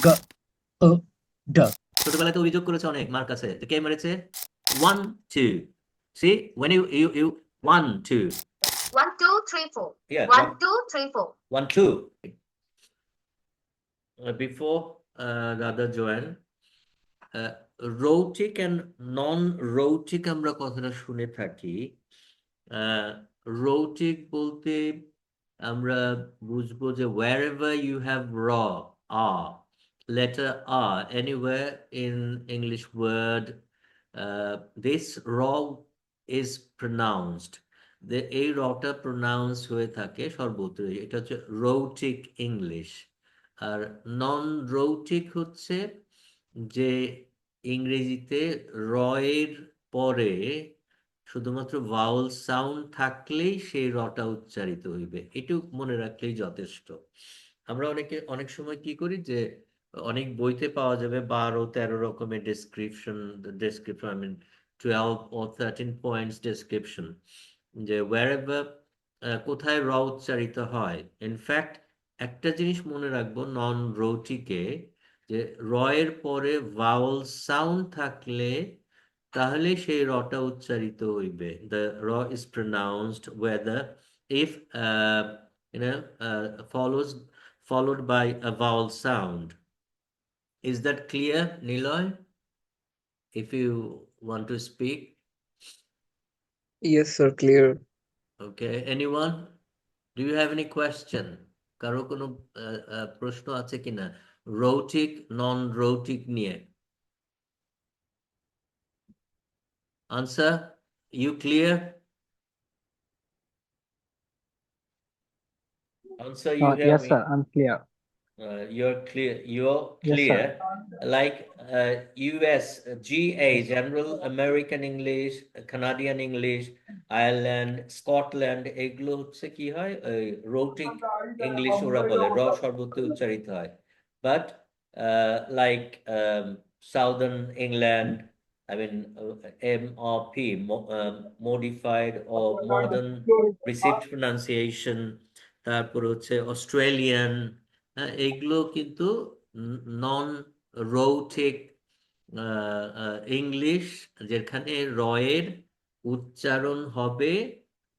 গ ও ড। ছোটবেলায় তো অভিযোগ করেছে অনেক মার কাছে, তো কে মেরেছে? 1 2 C when you 1 2 1 2 3 4 yeah 1 2 3 4 1 2 before the other join rhotic and non rhotic আমরা কথাটা শুনে থাকি। রৌটিক বলতে আমরা বুঝবো যে wherever you have raw r letter r anywhere in English word this raw is pronounced, এই রটা প্রনাউন্স হয়ে থাকে সর্বত্র, এটা হচ্ছে রৌটিক ইংলিশ। আর নন রৌটিক হচ্ছে যে ইংরেজিতে রয়ের পরে শুধুমাত্র ভাওয়েল সাউন্ড থাকলেই সেই রটা উচ্চারিত হইবে, এটুক মনে রাখলেই যথেষ্ট। আমরা অনেক সময় কি করি যে অনেক বইতে পাওয়া যাবে 12-13 রকমের description I mean 12 or 13 points description, যে wherever কোথায় র উচ্চারিত হয়। ইনফ্যাক্ট একটা জিনিস মনে রাখবো নন রোটিকে, যে রয়ের পরে ভাওয়েল সাউন্ড থাকলে তাহলে সেই রটা উচ্চারিত হইবে। দ্য র is প্রনাউন্সড whether if you know followed by a vowel sound. Is that clear, Niloy? If you want to speak. Yes, sir, clear. Okay, anyone? Do you have any question? কারো কোনো প্রশ্ন আছে কিনা রৌটিক নন রৌটিক নিয়ে? Answer, you clear? Answer, you hear Yes, me? sir, I'm clear. You're clear. You're Yes, sir. clear. Like US, GA, General American English, Canadian English, Ireland, Scotland, এগুলো হচ্ছে কি হয় রোটিক ইংলিশ ওরা বলে, র সর্বত্র উচ্চারিত হয়। But like Southern England, I mean MRP, modified or modern received pronunciation, তারপর হচ্ছে অস্ট্রেলিয়ান, এইগুলো কিন্তু নন রৌটিক ইংলিশ, যেখানে রয়ের উচ্চারণ হবে,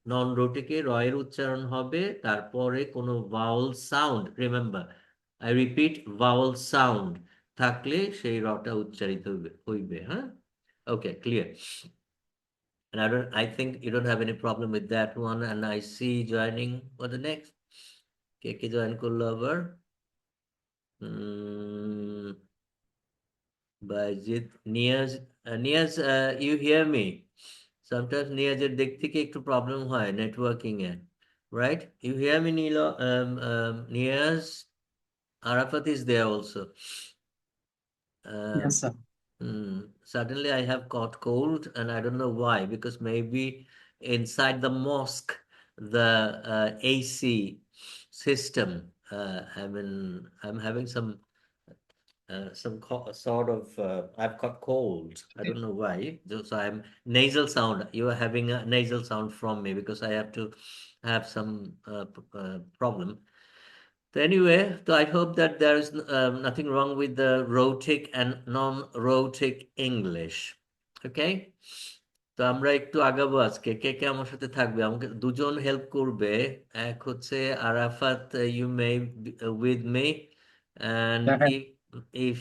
নন রোটিকে রয়ের উচ্চারণ হবে, তারপরে কোনো vowel sound, remember I repeat vowel sound থাকলে সেই রটা উচ্চারিত হইবে। হ্যাঁ, ওকে, clear. And I think you don't have any problem with that one, and I see joining for the next. K join করলো আবার? বাইজিৎ, Niaz, you hear me? Sometimes নিয়াজের দিক থেকে একটু প্রবলেম হয় networking A, right? You hear me, Niyaz? Arafat is there also. Yes, sir. Suddenly I have caught cold and I don't know why, because maybe inside the mosque the AC system, I mean I'm having some sort of I've got cold. I don't know why. So I'm nasal sound. You are having a nasal sound from me because I have to have some problem. So anyway, so I hope that there is nothing wrong with the rhotic and non-rhotic English. Okay? তো আমরা একটু আগাবো আজকে। কে কে আমার সাথে থাকবে? আমাকে দুজন হেল্প করবে। এক হচ্ছে Arafat, you may with me, and if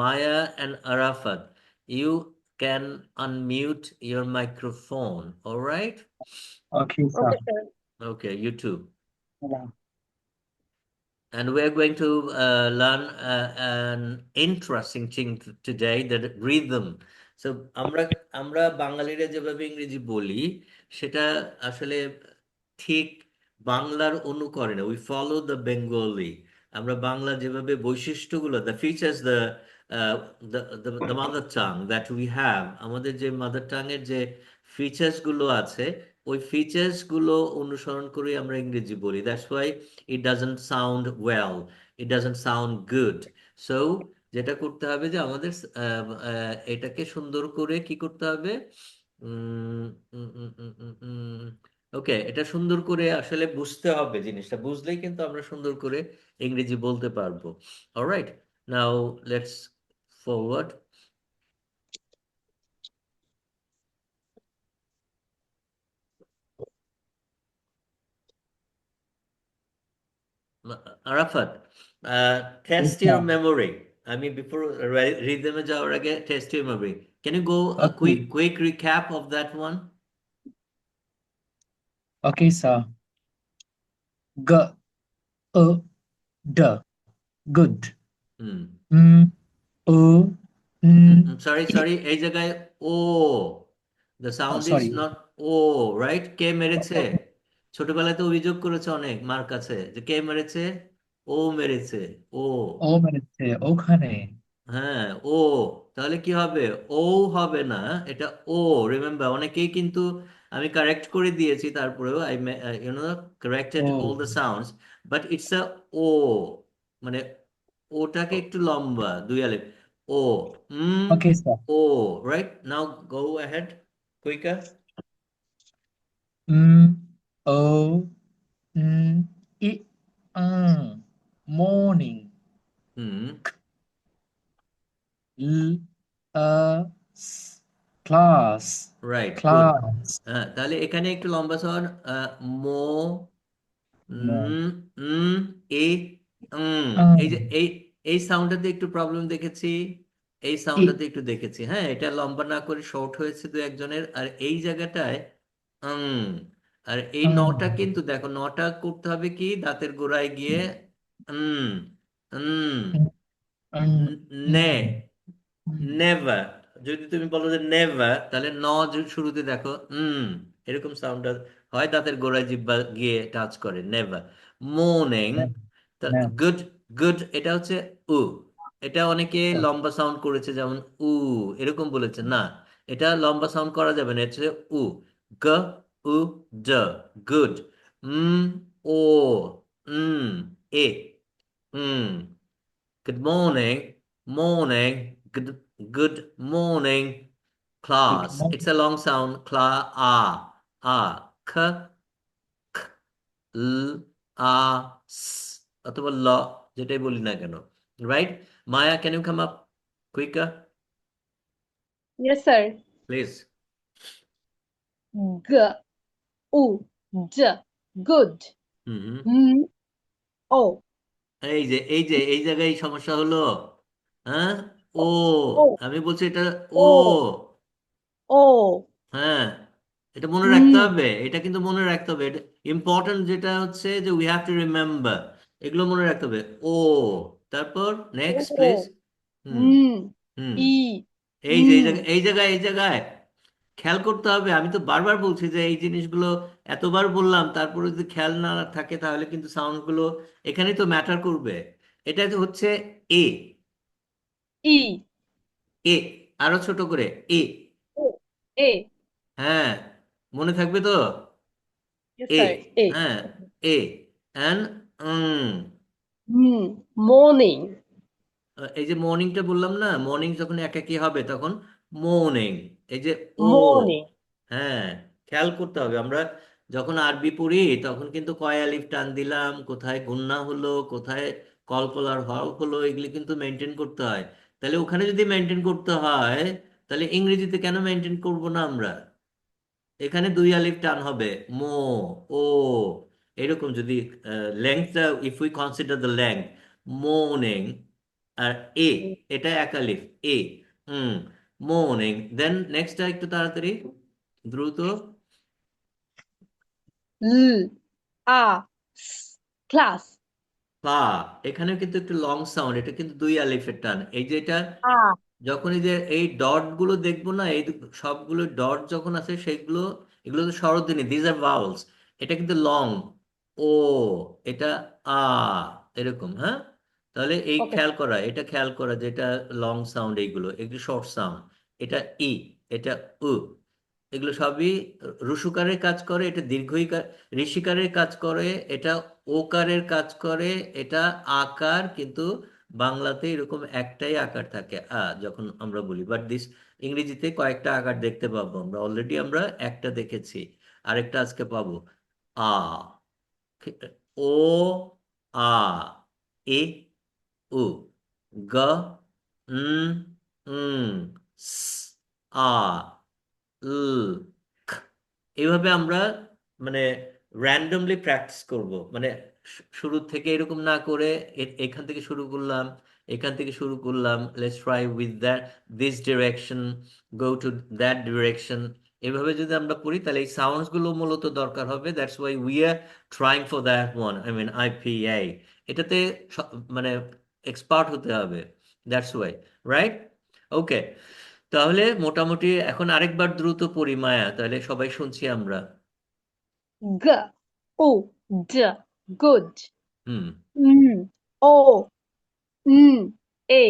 Maya and Arafat, you can unmute your microphone, all right? Okay, sir. Okay, sir. Okay, you too. Yeah. And we're going to learn an interesting thing today, the rhythm. So আমরা বাঙালিরা যেভাবে ইংরেজি বলি সেটা আসলে ঠিক বাংলার অনুকরণে, উই ফলো দ্য বেঙ্গলি। আমরা বাংলা যেভাবে বৈশিষ্ট্যগুলো, the features, the mother tongue that we have, আমাদের যে মাদার টাং এর যে ফিচার্স গুলো আছে, ওই ফিচার্স গুলো অনুসরণ করে আমরা ইংরেজি বলি। That's why it doesn't sound well, it doesn't sound good. So যেটা করতে হবে যে আমাদের এটাকে সুন্দর করে কি করতে হবে, ওকে, এটা সুন্দর করে আসলে বুঝতে হবে, জিনিসটা বুঝলেই কিন্তু আমরা সুন্দর করে ইংরেজি বলতে পারবো। Alright, now let's forward. Arafat, Yes, test sir. Your memory. আমি বিফোর রিদমে যাওয়ার আগে test your memory. Can you go Okay. Quick recap of that one? Okay, sir. G, D, good. Hmm, O, N, sorry, এই জায়গায় O, the oh, sound is sorry. Not O, right? কে মেরেছে? Okay, ছোটবেলায় তো অভিযোগ করেছে অনেক মার কাছে যে কে মেরেছে, ও মেরেছে, ও। O মেরেছে ওখানে। হ্যাঁ, ও। তাহলে কি হবে? ও হবে না, এটা ও। রিমেম্বার, অনেকেই কিন্তু আমি কারেক্ট করে দিয়েছি, তারপরেও I corrected all O, the sounds, but it's a O. মানে ওটাকে একটু লম্বা, দুই আলিফ। Oh, um, okay, sir. O. Right, now go ahead, quicker. O, N, morning. Hmm, L, class. Right, good. Class. হ্যাঁ, তাহলে এখানে একটু লম্বা সাউন্ড, মো, Mo, উম, উম, এ, এই যে um, এই সাউন্ডটাতে একটু প্রবলেম দেখেছি, এই I, সাউন্ডটাতে একটু দেখেছি। হ্যাঁ, এটা লম্বা না করে শর্ট হয়েছে দু একজনের, আর এই জায়গাটায় উম, আর এই নটা um, কিন্তু দেখো, নটা করতে হবে কি দাঁতের গোড়ায় গিয়ে, উম, উম, নে, mm, নেভার। যদি তুমি বলো যে নেভার, তাহলে শুরুতে দেখো এরকম সাউন্ড হয়, দাঁতের গোড়ায় জিহ্বা গিয়ে টাচ করে, never. Morning, never, never. Good, good, এটা হচ্ছে উ। এটা অনেকে লম্বা সাউন্ড করেছে, যেমন উ এরকম বলেছে, না, এটা লম্বা সাউন্ড করা যাবে না, এটা হচ্ছে উ। গ, উ, ড, good. Um, O, um, A, um, good morning, morning, good morning, Good class. It's morning. a long sound, k, l, s, অথবা ল, যেটাই বলি না কেন। Right? Maya, can you come up quicker, Yes, sir. please? G, U, D, good. Hmm, O, এই জায়গায় সমস্যা হলো। হ্যাঁ, ও, O, আমি বলছি এটা ও। O, O, হ্যাঁ, এটা মনে রাখতে mm, হবে, এটা কিন্তু মনে রাখতে হবে। এটা ইম্পর্টেন্ট, যেটা হচ্ছে যে উই হ্যাভ টু রিমেম্বার, এগুলো মনে রাখতে হবে। ও, তারপর next please. O, hmm, hmm, E, এই যে এই জায়গায় খেয়াল করতে হবে। আমি তো বারবার বলছি যে এই জিনিসগুলো এতবার বললাম, তারপরে যদি খেয়াল না থাকে তাহলে কিন্তু সাউন্ড গুলো এখানেই তো ম্যাটার করবে। এটা তো হচ্ছে এ, E, এ, আরো ছোট করে, এ। O, A. হ্যাঁ, মনে থাকবে তো? Yes, A, sir. A. হ্যাঁ, এ, অ্যান্ড Morning. এই যে মর্নিংটা বললাম না, মর্নিং যখন একাকি হবে তখন মর্নিং। এই যে ও, Morning. হ্যাঁ, খেয়াল করতে হবে। আমরা যখন আরবি পড়ি তখন কিন্তু কয় আলিফ টান দিলাম, কোথায় গুন্না হলো, কোথায় কলকলার হরফ হলো, এগুলি কিন্তু মেনটেন করতে হয়। তাহলে ওখানে যদি মেনটেন করতে হয়, তাহলে ইংরেজিতে কেন মেনটেন করব না আমরা? এখানে দুই আলিফ টান হবে, মো, ও, এরকম যদি লেংথটা, if we consider the length, morning, আর এ, এটা এক আলিফ, এ, হুম, মর্নিং। দেন নেক্সটটা একটু তাড়াতাড়ি, দ্রুত। L, A, S. Class. পা, এখানেও কিন্তু একটু লং সাউন্ড, এটা কিন্তু দুই আলিফের টান। এই যে এটা A. যখন এই যে এই ডট গুলো দেখবো না, এই সবগুলো ডট যখন আছে সেগুলো, এগুলো তো স্বরধ্বনি, দিজ আর ভাওয়েলস। এটা কিন্তু লং, ও, এটা আ, এরকম। হ্যাঁ, তাহলে এই Okay. এটা খেয়াল করা যে এটা লং সাউন্ড, এইগুলো একটু শর্ট সাউন্ড। এটা ই, এটা উ, এগুলো সবই রুসুকারের কাজ করে, এটা ঋষিকারের কাজ করে, এটা ওকারের কাজ করে, এটা আকার কিন্তু বাংলাতে এরকম একটাই আকার থাকে যখন আমরা বলি, বাট দিস ইংরেজিতে কয়েকটা আকার দেখতে পাবো আমরা, অলরেডি আমরা একটা দেখেছি। আরেকটা আজকে পাবো আ ও আ এ উ গ স আ খ। এইভাবে আমরা মানে র্যান্ডমলি প্র্যাকটিস করব, মানে শুরু থেকে এরকম না করে এখান থেকে শুরু করলাম, এখান থেকে শুরু করলাম, let's try with that this direction, go to that direction. এভাবে যদি আমরা পড়ি তাহলে এই সাউন্ডস গুলো মূলত দরকার হবে। That's why we are trying for that one, I mean IPA. এটাতে মানে এক্সপার্ট হতে হবে, দ্যাটস ওয়াই, রাইট? ওকে, তাহলে মোটামুটি এখন আরেকবার দ্রুত পড়ি মায়া, তাহলে সবাই শুনছি আমরা। G, O, D, good. Hmm O, A,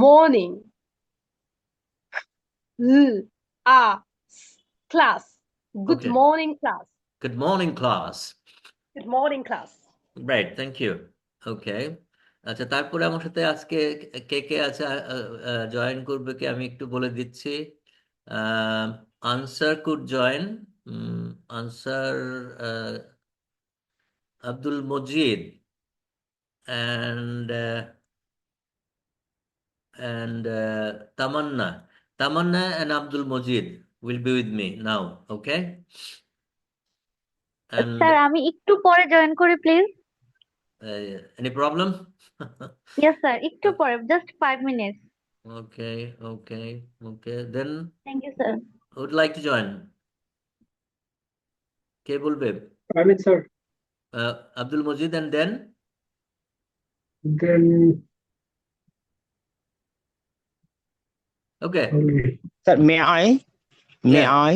morning. L, A, class. Good Okay. morning, class. Good morning, class. Good morning, class. Right, thank you. Okay. আচ্ছা, তারপরে আমার সাথে আজকে কে কে আছে জয়েন করবে কি আমি একটু বলে দিচ্ছি। Answer could join, answer, Abdul Majid, and Tamanna. Tamanna and Abdul Majid will be with me now, okay? And sir আমি একটু পরে জয়েন করি please. any problem? Yes sir, একটু পরে, just 5 minutes. Okay, okay, okay. Then thank you sir. who would like to join? কে বলবে? Amit sir. Abdul Majid, and then Then okay. only Sir, may I? May Yeah. I?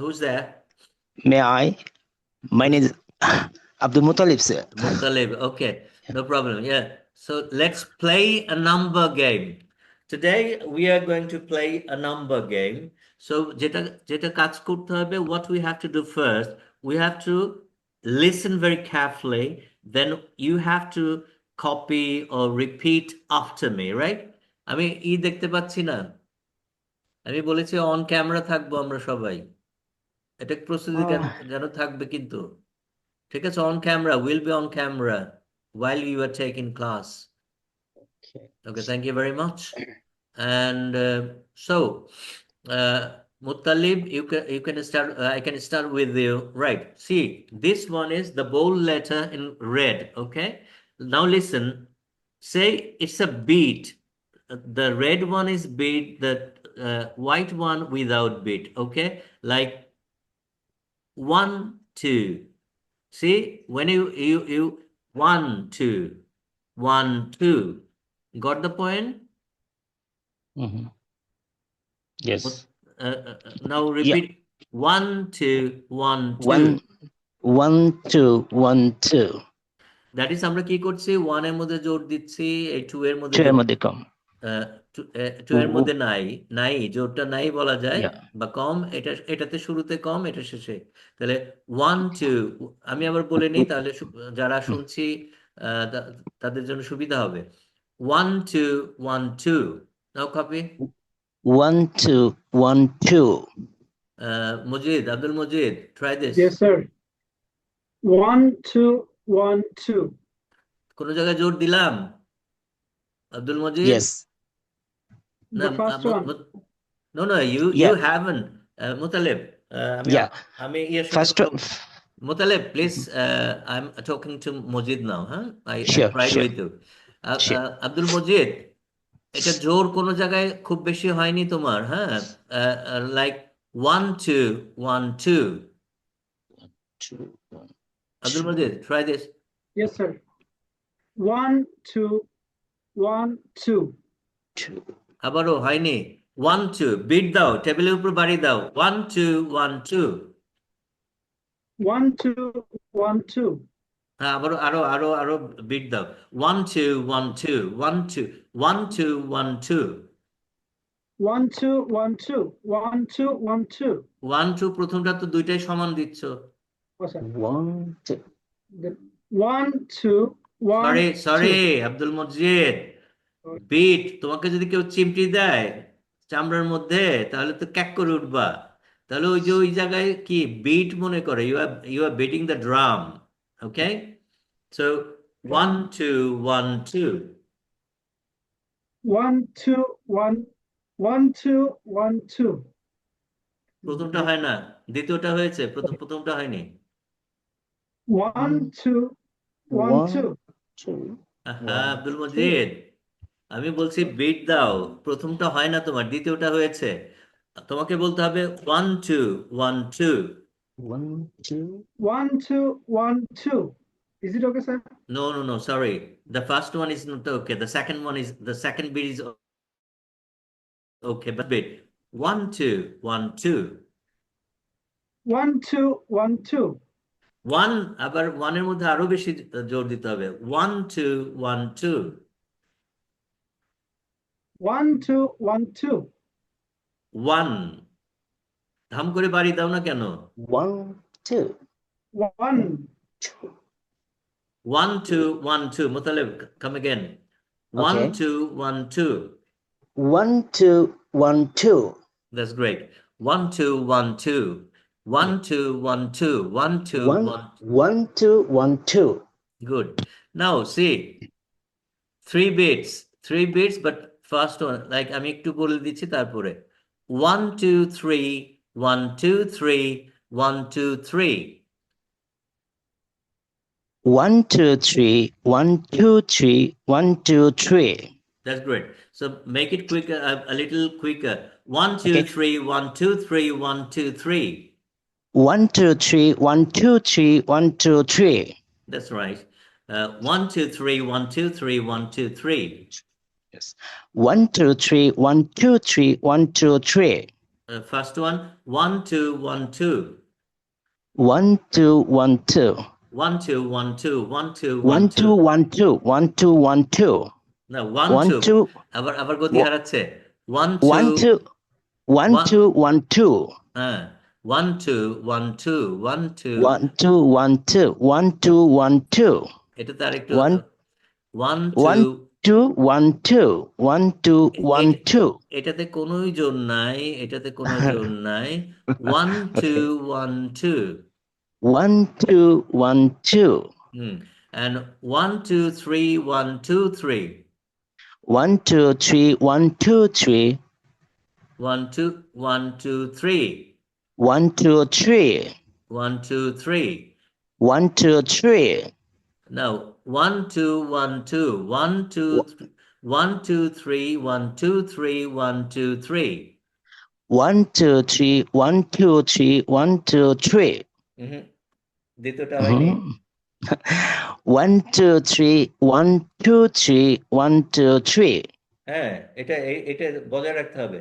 Who's there? May I? My name is Abdul Muttalib, sir. Muttalib. Okay, no problem. Yeah. So let's play a number game. Today we are going to play a number game. So যেটা যেটা কাজ করতে হবে, what we have to do first, we have to listen very carefully, then you have to copy or repeat after me, right? আমি দেখতে পাচ্ছি না, আমি বলেছি অন ক্যামেরা থাকবো আমরা সবাই, এটা প্রস্তুতি যেন থাকবে কিন্তু, ঠিক আছে? On camera, will be on camera while you are taking class. Okay, thank you very much. And so Muttalib, you can start, I can start with you, right? See, this one is the bold letter in red, okay? Now listen, say it's a beat. The red one is beat, the white one without beat, okay? Like 1 2. See, when you 1 2 1 2, got the point? Mhm. Yes. Now repeat 1 2 1 2. 1 1 2 1 2. That is আমরা কি করছি, 1 এর মধ্যে জোর দিচ্ছি, এই 2 এর মধ্যে 2 এর মধ্যে কম। 2 এর মধ্যে নাই জোরটা নাই বলা যায়, Yeah. বা কম, এটাতে শুরুতে কম, এটা শেষে। তাহলে 1 2, আমি আবার বলে নিই, তাহলে যারা শুনছি তাদের জন্য সুবিধা হবে। 1 2 1 2. Now copy. 1 2 1 2. Mujid, Abdul Mujid, try this. yes sir. 1 2 1 2. কোন জায়গায় জোর দিলাম Abdul Majid? Yes. The first one. No, you Yeah. haven't. Muttalib, Yeah. আমি First one. Muttalib, please, I'm talking to Mujid now, huh? I Sure, tried sure. with you. Sure. Abdul Mujid, এটা জোর কোন জায়গায় খুব বেশি হয়নি তোমার, হ্যাঁ? Like 1 2 1 2. 2 1 Abdul Mujid, try this. Yes sir. 1 2 1 2. 2. আবারও হয়নি। 1 2, বিট দাও, টেবিলের উপর বাড়ি দাও। 1 2 1 2. 1 2 1 2. হ্যাঁ, আবারও আরো বিট দাও। 1 2 1 2 1 2 1 2 1 2 1 2 1 2 1 2 1 2. 1 2 প্রথমটা তো দুইটাই সমান দিচ্ছ। Oh, sir. 1 2. Then 1 2 1 sorry 2. Abdul Majid, beat তোমাকে যদি কেউ চিমটি দেয় চামড়ার মধ্যে, তাহলে তো ক্যাক করে উঠবা। তাহলে ওই যে ওই জায়গায় কি বিট মনে করে, you are beating the drum. Okay, so 1 2 1 2। 1 2 1 1 2 1 2 প্রথমটা হয় না, দ্বিতীয়টা হয়েছে, প্রথমটা হয়নি। 1 2 1 2 হ্যাঁ আব্দুল মজিদ, আমি বলছি বিট দাও, প্রথমটা হয় না তোমার, দ্বিতীয়টা হয়েছে। তোমাকে বলতে হবে 1 2 1 2। 1 2 1 2 1 2 Is it okay, sir? No, sorry, the first one is not okay, the second beat is okay, but wait, 1 2 1 2 1 2 1 2 1, আবার 1 এর মধ্যে আরো বেশি জোর দিতে হবে, 1 2 1 2 1 2 1 2 1। ধাম করে বাড়ি দাও না কেন? 1 2 1 1 2 1 2 Mutalib, come again. 1 Okay. 2 1 2 1 2 1 2 That's great. 1 2 1 2 1 2 1 2 1 2 1 1 1 2 1 2 Good. Now see, 3 beats, but first one, like আমি একটু বলে দিচ্ছি তারপরে 1 2 3 1 2 3 1 2 3 1 2 3 1 2 3 1 2 3 That's great. So make it quicker, a little quicker. 1 2 Okay. 3 1 2 3 1 2 3 1 2 3 1 2 3 1 2 3 That's right. 1 2 3 1 2 3 1 2 3 Yes. 1 2 3 1 2 3 1 2 3 First one, 1 2 1 2 1 2 1 2 1 2 1 2 1 2 1 1 2 2 1 2 1 2 1 2 No, 1 1 2 2 আবার গতি হারাচ্ছে 1 1 2 2 1 2 1 2 1 2 1 2 1 2 1 2 1 2 1 2 1 2 এটা তার একটু 1 1 1 2 2 1 2 1 2 1 2 এটাতে কোনোই জোর নাই, এটাতে কোনো জোর নাই। 1 2 1 2 1 2 1 2 and 1 2 3 1 2 3 1 2 3 1 2 3 1 2 1 2 3 1 2 3 1 2 3 1 2 3 Now 1 2 1 2 1 2 1 2 3 1 2 3 1 2 3 1 2 3 1 2 3 1 2 3 দ্বিতীয়টা হয়নি। 1 2 3 1 2 3 1 2 3 হ্যাঁ, এটা বজায় রাখতে হবে।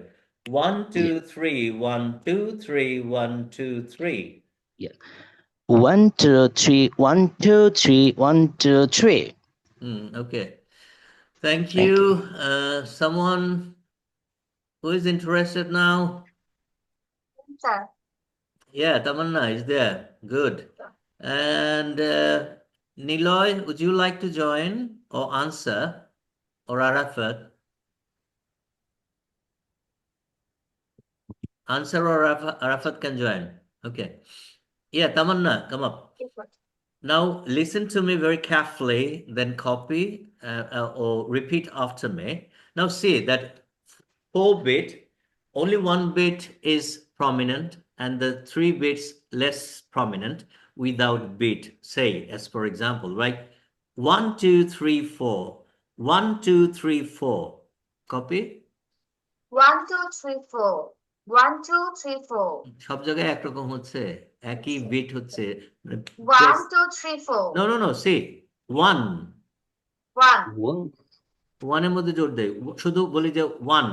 1 2 3 1 2 3 1 2 3 1 2 3 1 2 3 1 2 3 Okay. Thank you. Someone who is interested now? Sir. Yeah, Tamanna is there. Good. And Niloy, would you like to join or answer? Or Arafat? Answer or Arafat can join. Okay. Yeah, Tamanna, come up. Now listen to me very carefully, then copy or repeat after me. Now see that 4-bit, only 1 bit is prominent and the 3 bits less prominent without bit. Say, as for example, right? 1 2 3 4 1 2 3 4 Copy? 1 2 3 4 1 2 3 4 সব জায়গায় একরকম হচ্ছে, একই bit হচ্ছে। 1 2 3 4 No, see, 1 1 এর মধ্যে জোর দেয়, শুধু বলি যে 1,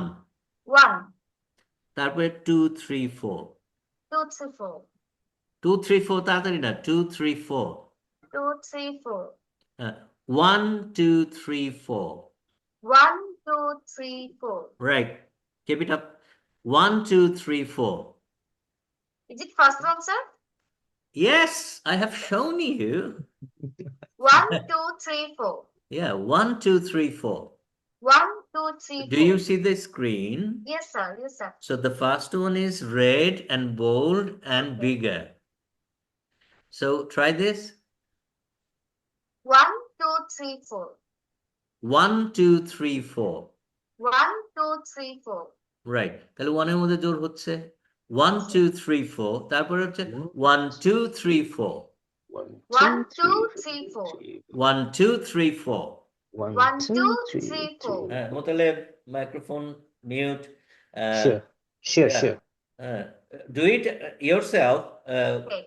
1 তারপরে 2 3 4 2 3 4 2 3 4 তাড়াতাড়ি না, 2 3 4 2 3 4 1 2 3 4 1 2 3 4 Right, keep it up. 1 2 3 4 Is it first one, sir? Yes, I have shown you. 1 2 3 4 Yeah, 1 2 3 4 1, 2, 3, Do you 4. see the screen? Yes, sir. Yes, sir. So the first one is red and bold and bigger. So try this. 1, 2, 3, 4. 1, 2, 3, 4. 1, 2, 3, 4. Right. তাহলে 1 এর মধ্যে জোর হচ্ছে 1, 2, 3, 4. তারপরে হচ্ছে 1, 2, 3, 4. 1, 2, 3, 4. 1, 2, 3, 4. 1, 2, 3, 4. Motaleb, microphone mute. Sure, sure, yeah. sure. Do it yourself. Okay.